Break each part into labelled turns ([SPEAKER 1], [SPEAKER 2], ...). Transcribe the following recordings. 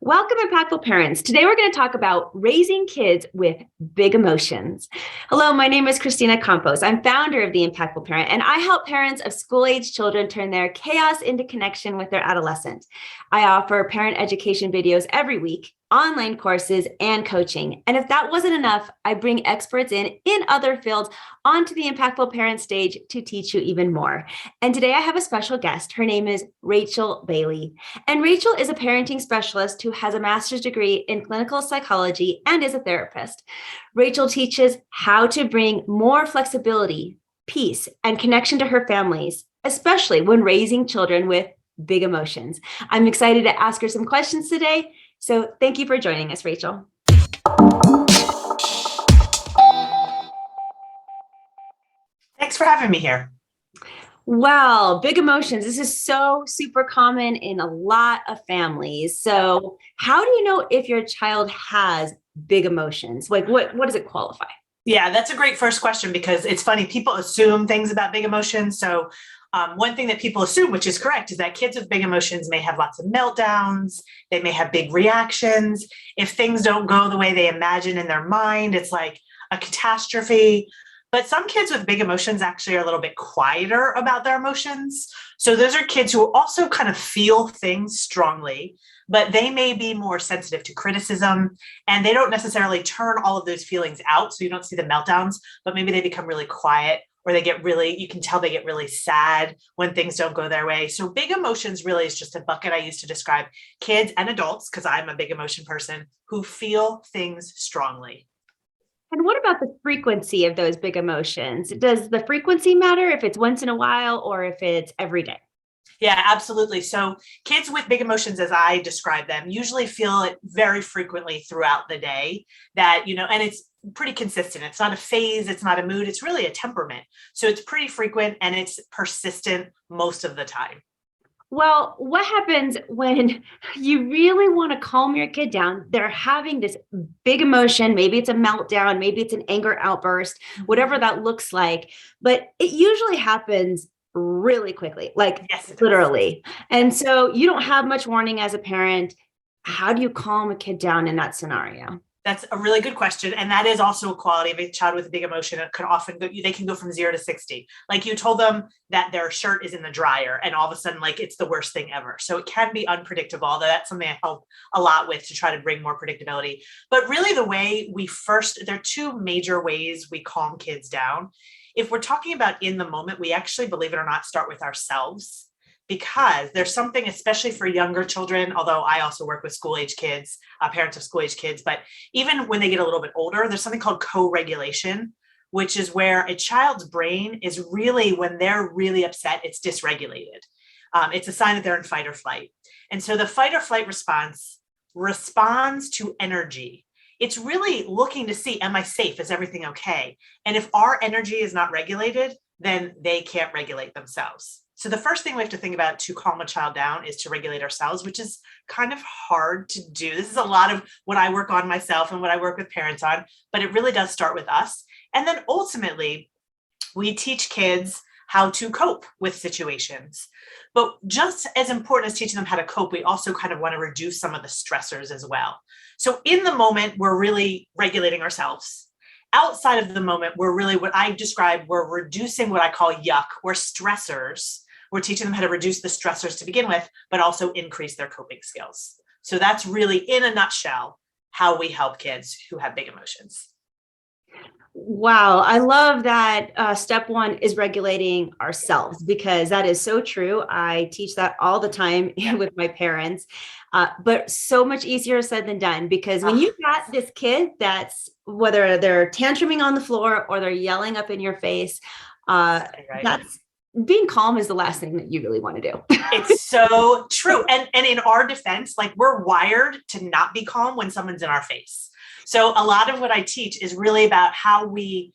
[SPEAKER 1] Welcome, Impactful Parents. Today we're going to talk about raising kids with big emotions. Hello, my name is Kristina Campos. I'm founder of The Impactful Parent, and I help parents of school-age children turn their chaos into connection with their adolescent. I offer parent education videos every week, online courses, and coaching. And if that wasn't enough, I bring experts in other fields onto the Impactful Parent stage to teach you even more. And today I have a special guest. Her name is Rachel Bailey. And Rachel is a parenting specialist who has a master's degree in clinical psychology and is a therapist. Rachel teaches how to bring more flexibility, peace, and connection to her families, especially when raising children with big emotions. I'm excited to ask her some questions today. So thank you for joining us, Rachel.
[SPEAKER 2] Thanks for having me here.
[SPEAKER 1] Wow, big emotions. This is so super common in a lot of families. So how do you know if your child has big emotions? Like what does it qualify?
[SPEAKER 2] Yeah, that's a great first question because it's funny. People assume things about big emotions. So one thing that people assume, which is correct, is that kids with big emotions may have lots of meltdowns. They may have big reactions. If things don't go the way they imagine in their mind, it's like a catastrophe. But some kids with big emotions actually are a little bit quieter about their emotions. So those are kids who also kind of feel things strongly, but they may be more sensitive to criticism and they don't necessarily turn all of those feelings out. So you don't see the meltdowns, but maybe they become really quiet or you can tell they get really sad when things don't go their way. So big emotions really is just a bucket I use to describe kids and adults, because I'm a big emotion person, who feel things strongly.
[SPEAKER 1] And what about the frequency of those big emotions? Does the frequency matter if it's once in a while or if it's every day?
[SPEAKER 2] Yeah, absolutely. So kids with big emotions, as I describe them, usually feel it very frequently throughout the day and it's pretty consistent. It's not a phase. It's not a mood. It's really a temperament. So it's pretty frequent and it's persistent most of the time.
[SPEAKER 1] Well, what happens when you really want to calm your kid down? They're having this big emotion. Maybe it's a meltdown, maybe it's an anger outburst, whatever that looks like. But it usually happens really quickly, like
[SPEAKER 2] Yes, it does.
[SPEAKER 1] literally. And so you don't have much warning as a parent. How do you calm a kid down in that scenario?
[SPEAKER 2] That's a really good question. And that is also a quality of a child with a big emotion. It could often they can go from 0 to 60. Like you told them that their shirt is in the dryer and all of a sudden, like it's the worst thing ever. So it can be unpredictable, although that's something I help a lot with to try to bring more predictability. But really there are two major ways we calm kids down. If we're talking about in the moment, we actually, believe it or not, start with ourselves, because there's something, especially for younger children, although I also work with school age kids, parents of school age kids, but even when they get a little bit older, there's something called co-regulation, which is where a child's brain is really, when they're really upset, it's dysregulated. It's a sign that they're in fight or flight. And so the fight or flight response responds to energy. It's really looking to see, am I safe? Is everything okay? And if our energy is not regulated, then they can't regulate themselves. So the first thing we have to think about to calm a child down is to regulate ourselves, which is kind of hard to do. This is a lot of what I work on myself and what I work with parents on, but it really does start with us. And then ultimately, we teach kids how to cope with situations. But just as important as teaching them how to cope, we also kind of want to reduce some of the stressors as well. So in the moment, we're really regulating ourselves. Outside of the moment, we're really, what I describe, we're reducing what I call yuck, or stressors. We're teaching them how to reduce the stressors to begin with, but also increase their coping skills. So that's really, in a nutshell, how we help kids who have big emotions.
[SPEAKER 1] Wow, I love that step one is regulating ourselves, because that is so true. I teach that all the time with my parents, but so much easier said than done, because when you've got this kid that's, whether they're tantruming on the floor or they're yelling up in your face,
[SPEAKER 2] Right.
[SPEAKER 1] that's, being calm is the last thing that you really want to do.
[SPEAKER 2] It's so true. And in our defense, like, we're wired to not be calm when someone's in our face. So a lot of what I teach is really about how we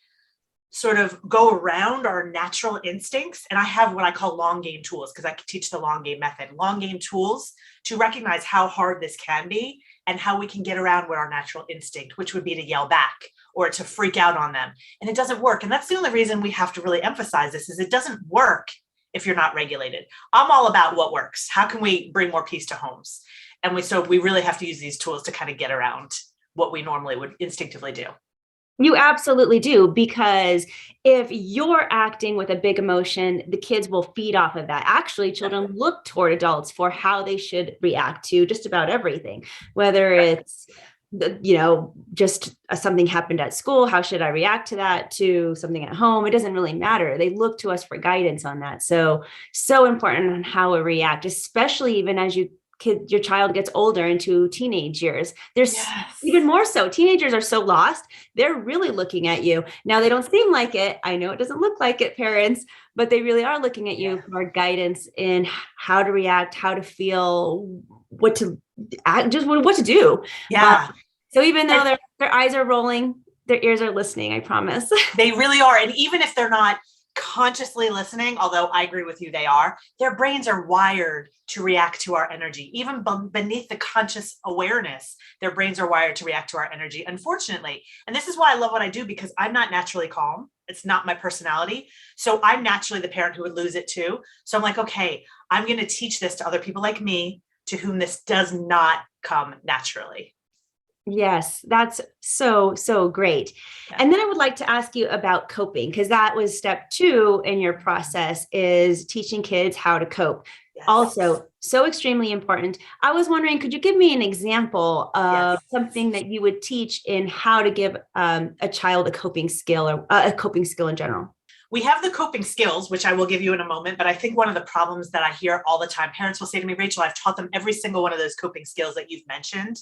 [SPEAKER 2] sort of go around our natural instincts. And I have what I call long game tools, because I teach the long game method, long game tools to recognize how hard this can be and how we can get around what our natural instinct, which would be to yell back or to freak out on them. And it doesn't work. And that's the only reason we have to really emphasize this, is it doesn't work if you're not regulated. I'm all about what works. How can we bring more peace to homes? And so we really have to use these tools to kind of get around what we normally would instinctively do.
[SPEAKER 1] You absolutely do, because if you're acting with a big emotion, the kids will feed off of that. Actually, children look toward adults for how they should react to just about everything, whether it's, just something happened at school. How should I react to that? To something at home? It doesn't really matter. They look to us for guidance on that. So important on how we react, especially even as your child gets older into teenage years. There's even more so. Teenagers are so lost. They're really looking at you. Now, they don't seem like it. I know it doesn't look like it, parents, but they really are looking at you for guidance in how to react, how to feel, what to act, just what to do.
[SPEAKER 2] Yeah.
[SPEAKER 1] So even though their eyes are rolling, their ears are listening, I promise.
[SPEAKER 2] They really are. And even if they're not consciously listening, although I agree with you, they are, their brains are wired to react to our energy. Even beneath the conscious awareness, their brains are wired to react to our energy, unfortunately. And this is why I love what I do, because I'm not naturally calm. It's not my personality. So I'm naturally the parent who would lose it too. So I'm like, okay, I'm going to teach this to other people like me, to whom this does not come naturally.
[SPEAKER 1] Yes, that's so great. Yeah. And then I would like to ask you about coping, because that was step 2 in your process, is teaching kids how to cope. Yes. Also, so extremely important. I was wondering, could you give me an example of something that you would teach in how to give a child a coping skill, or a coping skill in general?
[SPEAKER 2] We have the coping skills, which I will give you in a moment. But I think one of the problems that I hear all the time, parents will say to me, Rachel, I've taught them every single one of those coping skills that you've mentioned.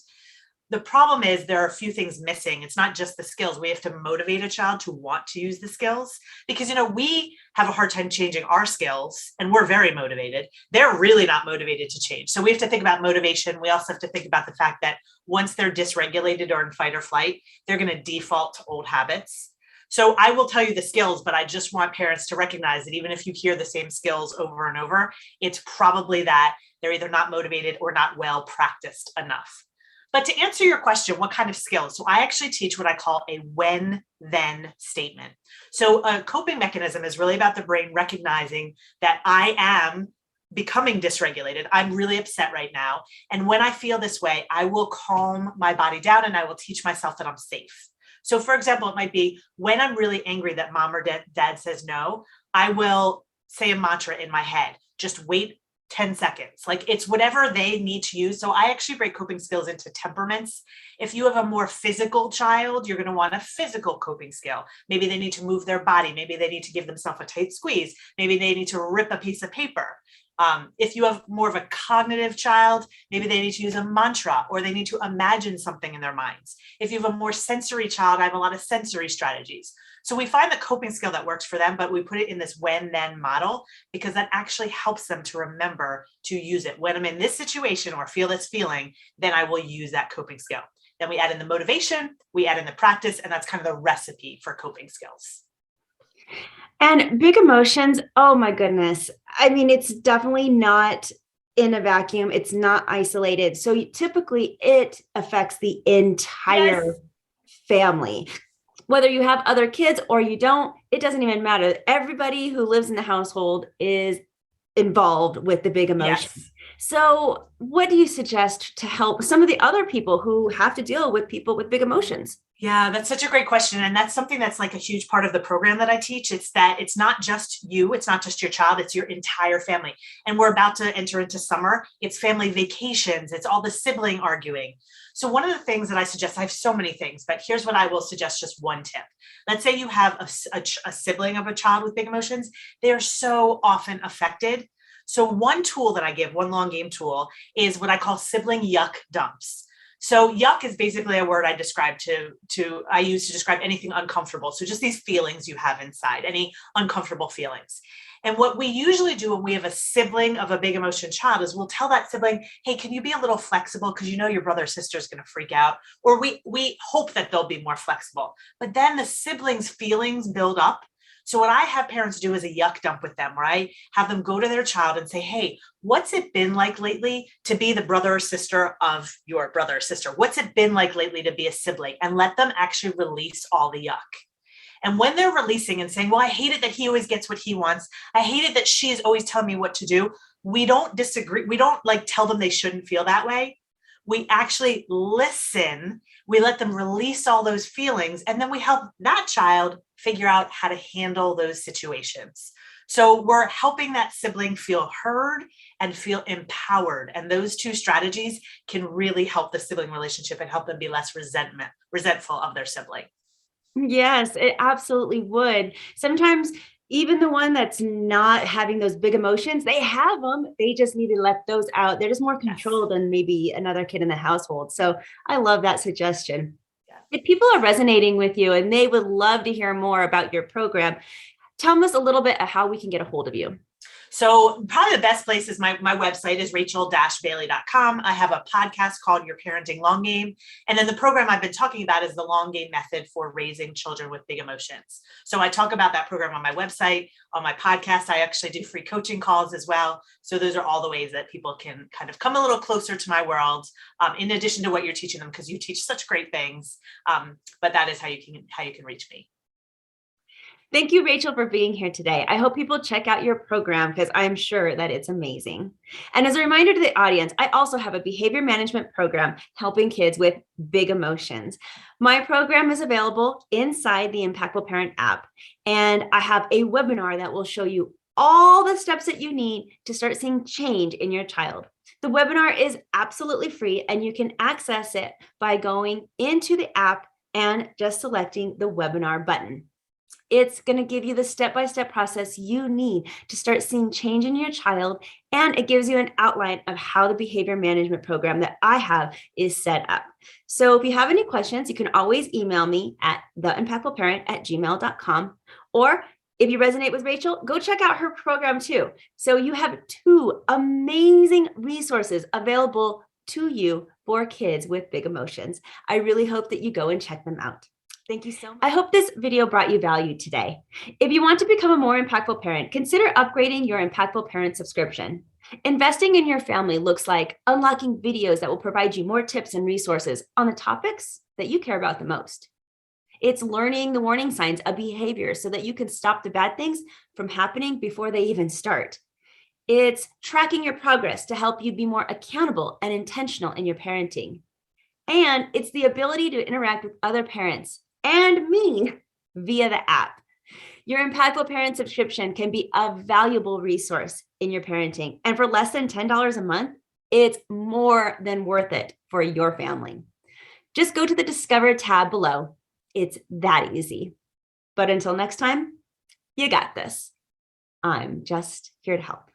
[SPEAKER 2] The problem is there are a few things missing. It's not just the skills. We have to motivate a child to want to use the skills, because, we have a hard time changing our skills, and we're very motivated. They're really not motivated to change. So we have to think about motivation. We also have to think about the fact that once they're dysregulated or in fight or flight, they're going to default to old habits. So I will tell you the skills, but I just want parents to recognize that even if you hear the same skills over and over, it's probably that they're either not motivated or not well practiced enough. But to answer your question, what kind of skills? So I actually teach what I call a when-then statement. So a coping mechanism is really about the brain recognizing that I am becoming dysregulated. I'm really upset right now. And when I feel this way, I will calm my body down and I will teach myself that I'm safe. So for example, it might be when I'm really angry that mom or dad says no, I will say a mantra in my head, just wait 10 seconds. Like, it's whatever they need to use. So I actually break coping skills into temperaments. If you have a more physical child, you're going to want a physical coping skill. Maybe they need to move their body. Maybe they need to give themselves a tight squeeze. Maybe they need to rip a piece of paper. If you have more of a cognitive child, maybe they need to use a mantra, or they need to imagine something in their minds. If you have a more sensory child, I have a lot of sensory strategies. So we find the coping skill that works for them, but we put it in this when-then model, because that actually helps them to remember to use it. When I'm in this situation or feel this feeling, then I will use that coping skill. Then we add in the motivation, we add in the practice, and that's kind of the recipe for coping skills.
[SPEAKER 1] And big emotions, oh my goodness. I mean, it's definitely not in a vacuum. It's not isolated. So typically it affects the entire family. Whether you have other kids or you don't, it doesn't even matter. Everybody who lives in the household is involved with the big emotion. Yes. So what do you suggest to help some of the other people who have to deal with people with big emotions?
[SPEAKER 2] Yeah, that's such a great question. And that's something that's like a huge part of the program that I teach. It's that it's not just you, it's not just your child, it's your entire family. And we're about to enter into summer. It's family vacations. It's all the sibling arguing. So one of the things that I suggest, I have so many things, but here's what I will suggest, just one tip. Let's say you have a sibling of a child with big emotions. They are so often affected. So one tool that I give, one long game tool, is what I call sibling yuck dumps. So yuck is basically a word I use to describe anything uncomfortable. So just these feelings you have inside, any uncomfortable feelings. And what we usually do when we have a sibling of a big emotion child is we'll tell that sibling, hey, can you be a little flexible? Because you know your brother or sister is going to freak out. Or we hope that they'll be more flexible. But then the siblings' feelings build up. So what I have parents do is a yuck dump with them, where I have them go to their child and say, hey, what's it been like lately to be the brother or sister of your brother or sister? What's it been like lately to be a sibling? And let them actually release all the yuck. And when they're releasing and saying, well, I hate it that he always gets what he wants. I hate it that she is always telling me what to do. We don't disagree. We don't tell them they shouldn't feel that way. we actually listen, we let them release all those feelings, and then we help that child figure out how to handle those situations. So we're helping that sibling feel heard and feel empowered. And those two strategies can really help the sibling relationship and help them be less resentful of their sibling.
[SPEAKER 1] Yes, it absolutely would. Sometimes even the one that's not having those big emotions, they have them. They just need to let those out. They're just more controlled than maybe another kid in the household. So I love that suggestion.
[SPEAKER 2] Yeah.
[SPEAKER 1] If people are resonating with you and they would love to hear more about your program, tell us a little bit of how we can get a hold of you.
[SPEAKER 2] So probably the best place is my website is rachel-bailey.com. I have a podcast called Your Parenting Long Game. And then the program I've been talking about is the long game method for raising children with big emotions. So I talk about that program on my website, on my podcast. I actually do free coaching calls as well. So those are all the ways that people can kind of come a little closer to my world, in addition to what you're teaching them, because you teach such great things. But that is how you can reach me.
[SPEAKER 1] Thank you, Rachel, for being here today. I hope people check out your program because I'm sure that it's amazing. And as a reminder to the audience, I also have a behavior management program helping kids with big emotions. My program is available inside the Impactful Parent app, and I have a webinar that will show you all the steps that you need to start seeing change in your child. The webinar is absolutely free, and you can access it by going into the app and just selecting the webinar button. It's going to give you the step-by-step process you need to start seeing change in your child, and it gives you an outline of how the behavior management program that I have is set up. So if you have any questions, you can always email me at theimpactfulparent@gmail.com, or if you resonate with Rachel, go check out her program too. So you have 2 amazing resources available to you for kids with big emotions. I really hope that you go and check them out. Thank you so much. I hope this video brought you value today. If you want to become a more impactful parent, consider upgrading your Impactful Parent subscription. Investing in your family looks like unlocking videos that will provide you more tips and resources on the topics that you care about the most. It's learning the warning signs of behavior so that you can stop the bad things from happening before they even start. It's tracking your progress to help you be more accountable and intentional in your parenting. And it's the ability to interact with other parents and me via the app. Your Impactful Parent subscription can be a valuable resource in your parenting. And for less than $10 a month, it's more than worth it for your family. Just go to the Discover tab below. It's that easy. But until next time, you got this. I'm just here to help.